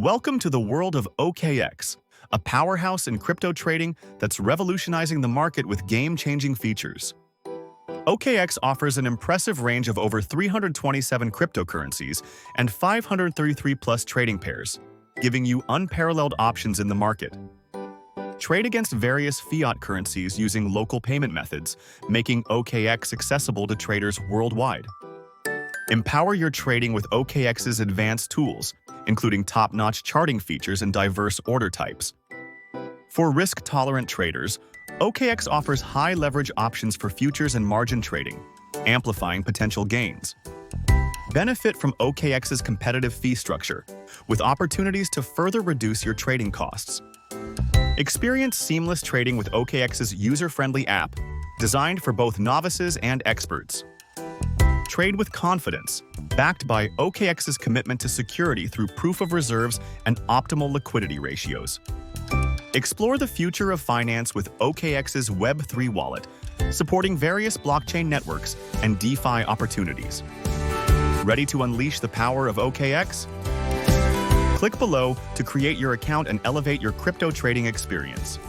Welcome to the world of OKX, a powerhouse in crypto trading that's revolutionizing the market with game-changing features. OKX offers an impressive range of over 327 cryptocurrencies and 533-plus trading pairs, giving you unparalleled options in the market. Trade against various fiat currencies using local payment methods, making OKX accessible to traders worldwide. Empower your trading with OKX's advanced tools, including top-notch charting features and diverse order types. For risk-tolerant traders, OKX offers high-leverage options for futures and margin trading, amplifying potential gains. Benefit from OKX's competitive fee structure, with opportunities to further reduce your trading costs. Experience seamless trading with OKX's user-friendly app, designed for both novices and experts. Trade with confidence, backed by OKX's commitment to security through proof of reserves and optimal liquidity ratios. Explore the future of finance with OKX's Web3 wallet, supporting various blockchain networks and DeFi opportunities. Ready to unleash the power of OKX? Click below to create your account and elevate your crypto trading experience.